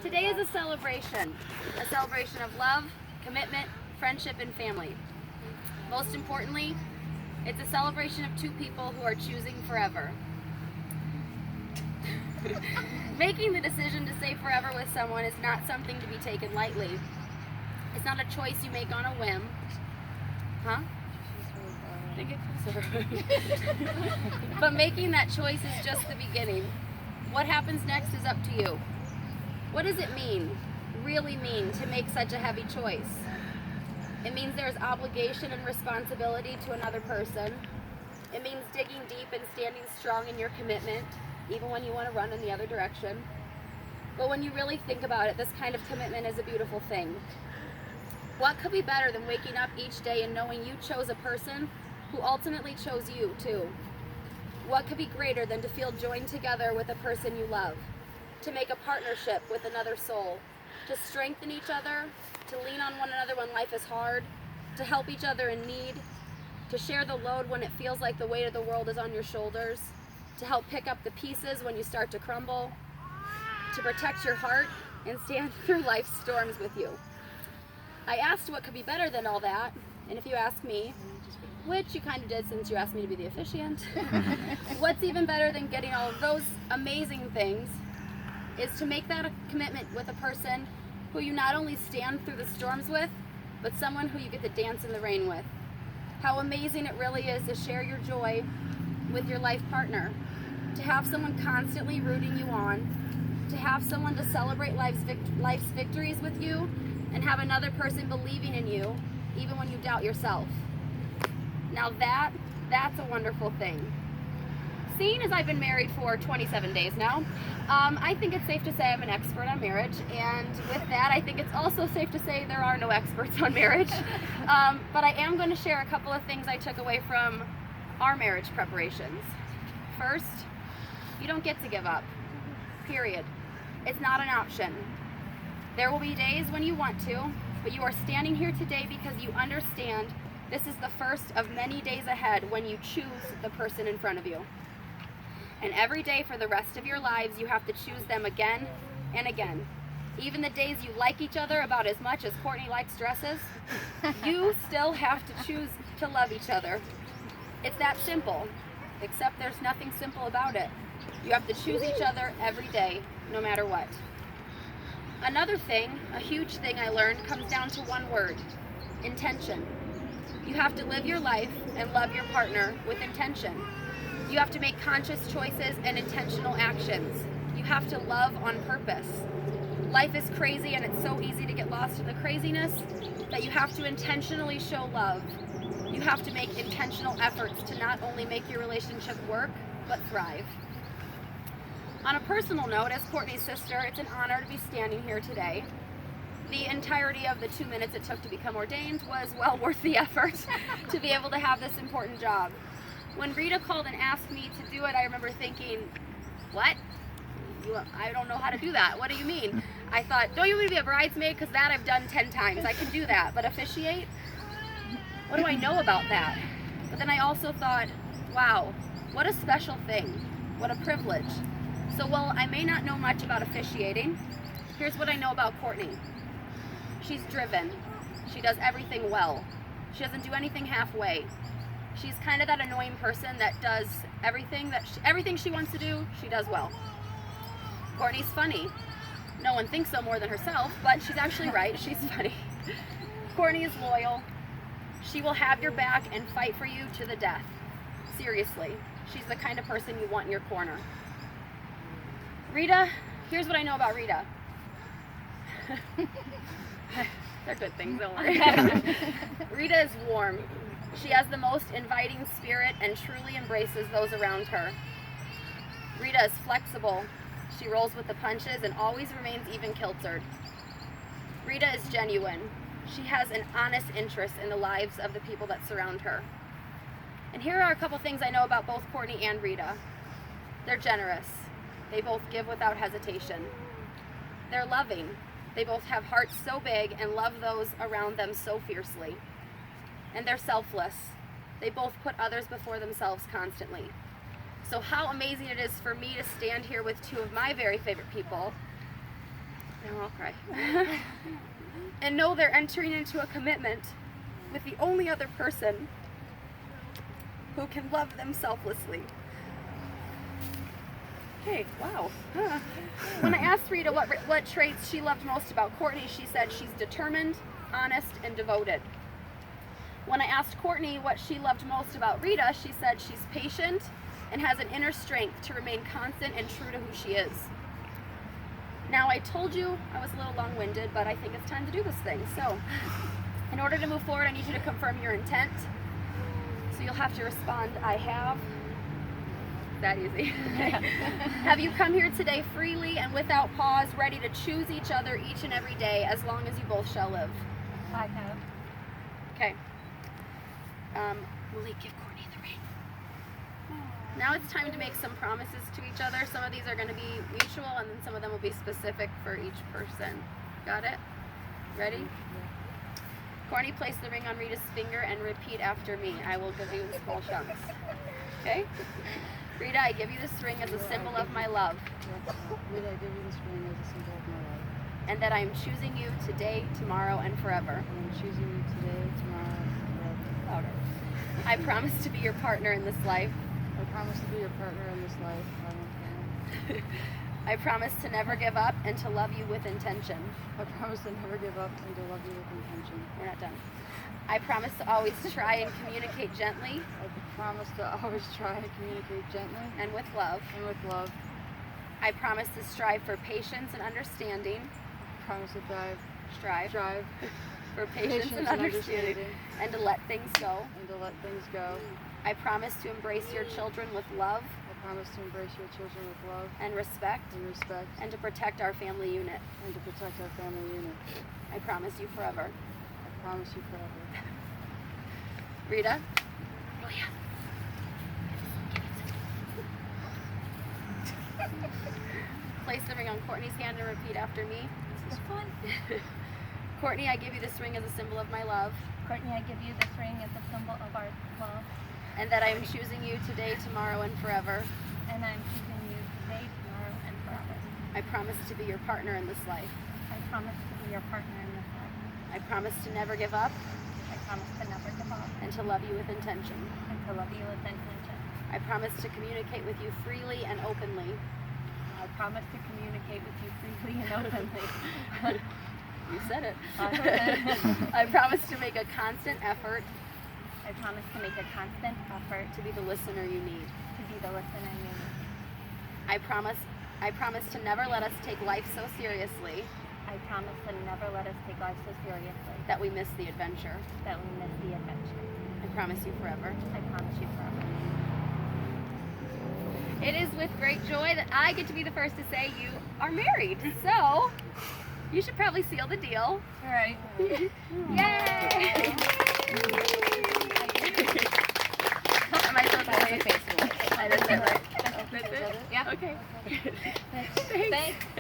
Today is a celebration of love, commitment, friendship, and family. Most importantly, it's a celebration of two people who are choosing forever. Making the decision to stay forever with someone is not something to be taken lightly. It's not a choice you make on a whim. Huh? But making that choice is just the beginning. What happens next is up to you. What does it really mean, to make such a heavy choice? It means there's obligation and responsibility to another person. It means digging deep and standing strong in your commitment, even when you want to run in the other direction. But when you really think about it, this kind of commitment is a beautiful thing. What could be better than waking up each day and knowing you chose a person who ultimately chose you too? What could be greater than to feel joined together with a person you love? To make a partnership with another soul, to strengthen each other, to lean on one another when life is hard, to help each other in need, to share the load when it feels like the weight of the world is on your shoulders, to help pick up the pieces when you start to crumble, to protect your heart and stand through life's storms with you. I asked what could be better than all that, and if you ask me, which you kind of did since you asked me to be the officiant, what's even better than getting all of those amazing things is to make that a commitment with a person who you not only stand through the storms with, but someone who you get to dance in the rain with. How amazing it really is to share your joy with your life partner, to have someone constantly rooting you on, to have someone to celebrate life's victories with you, and have another person believing in you, even when you doubt yourself. Now that's a wonderful thing. Seeing as I've been married for 27 days now, I think it's safe to say I'm an expert on marriage, and with that, I think it's also safe to say there are no experts on marriage. But I am going to share a couple of things I took away from our marriage preparations. First, you don't get to give up, period. It's not an option. There will be days when you want to, but you are standing here today because you understand this is the first of many days ahead when you choose the person in front of you. And every day for the rest of your lives, you have to choose them again and again. Even the days you like each other about as much as Courtney likes dresses, you still have to choose to love each other. It's that simple, except there's nothing simple about it. You have to choose each other every day, no matter what. Another thing, a huge thing I learned, comes down to one word: intention. You have to live your life and love your partner with intention. You have to make conscious choices and intentional actions. You have to love on purpose. Life is crazy, and it's so easy to get lost in the craziness that you have to intentionally show love. You have to make intentional efforts to not only make your relationship work, but thrive. On a personal note, as Courtney's sister, it's an honor to be standing here today. The entirety of the 2 minutes it took to become ordained was well worth the effort to be able to have this important job. When Rita called and asked me to do it, I remember thinking, what? I don't know how to do that. What do you mean? I thought, don't you want me to be a bridesmaid? Because that I've done 10 times. I can do that. But officiate? What do I know about that? But then I also thought, wow, what a special thing. What a privilege. So while I may not know much about officiating, here's what I know about Courtney. She's driven. She does everything well. She doesn't do anything halfway. She's kind of that annoying person that does everything she wants to do, she does well. Courtney's funny. No one thinks so more than herself, but she's actually right. She's funny. Courtney is loyal. She will have your back and fight for you to the death. Seriously, she's the kind of person you want in your corner. Rita, here's what I know about Rita. They're good things, don't worry. Rita is warm. She has the most inviting spirit and truly embraces those around her. Rita is flexible. She rolls with the punches and always remains even-kiltered. Rita is genuine. She has an honest interest in the lives of the people that surround her. And here are a couple things I know about both Courtney and Rita. They're generous. They both give without hesitation. They're loving. They both have hearts so big and love those around them so fiercely. And they're selfless. They both put others before themselves constantly. So how amazing it is for me to stand here with two of my very favorite people. Now I'll cry. And know they're entering into a commitment with the only other person who can love them selflessly. Hey, wow. Huh. When I asked Rita what traits she loved most about Courtney, she said she's determined, honest, and devoted. When I asked Courtney what she loved most about Rita, she said she's patient and has an inner strength to remain constant and true to who she is. Now, I told you I was a little long-winded, but I think it's time to do this thing. So, in order to move forward, I need you to confirm your intent. So you'll have to respond, I have. That easy. Have you come here today freely and without pause, ready to choose each other each and every day as long as you both shall live? I have. Okay. Will you give Courtney the ring? Now it's time to make some promises to each other. Some of these are going to be mutual, and then some of them will be specific for each person. Got it? Ready? Courtney, place the ring on Rita's finger and repeat after me. I will give you in small chunks. Okay? Rita, I give you this ring as a symbol of my love. Rita, I give you this ring as a symbol of my love. And that I am choosing you today, tomorrow, and forever. And I'm choosing you today, tomorrow, and forever. Louder. I promise to be your partner in this life. I promise to be your partner in this life. I promise to never give up and to love you with intention. I promise to never give up and to love you with intention. We're not done. I promise to always try and communicate gently I promise to always try and communicate gently and with love. and with love. I promise to strive for patience and understanding. I promise to Strive strive for patience and understanding. And to let things go. and to let things go. I promise to embrace your children with love I promise to embrace your children with love and respect and respect and to protect our family unit. and to protect our family unit. I promise you forever. I promise you forever. Rita? Oh yeah. Place the ring on Courtney's hand and repeat after me. This is fun. Courtney, I give you this ring as a symbol of my love, Courtney, I give you this ring as a symbol of our love, and that I am choosing you today, tomorrow, and forever. and I'm choosing you today, tomorrow, and forever. I promise to be your partner in this life. I promise to be your partner in this life. I promise to never give up I promise to never give up and to love you with intention. and to love you with intention. I promise to communicate with you freely and openly. I promise to communicate with you freely and openly. You said it. I said it. I promise to make a constant effort I promise to make a constant effort to be the listener you need. to be the listener you need. I promise to never let us take life so seriously I promise to never let us take life so seriously that we miss the adventure. that we miss the adventure. I promise you forever. I promise you forever. It is with great joy that I get to be the first to say you are married. So, you should probably seal the deal. All right. Yay!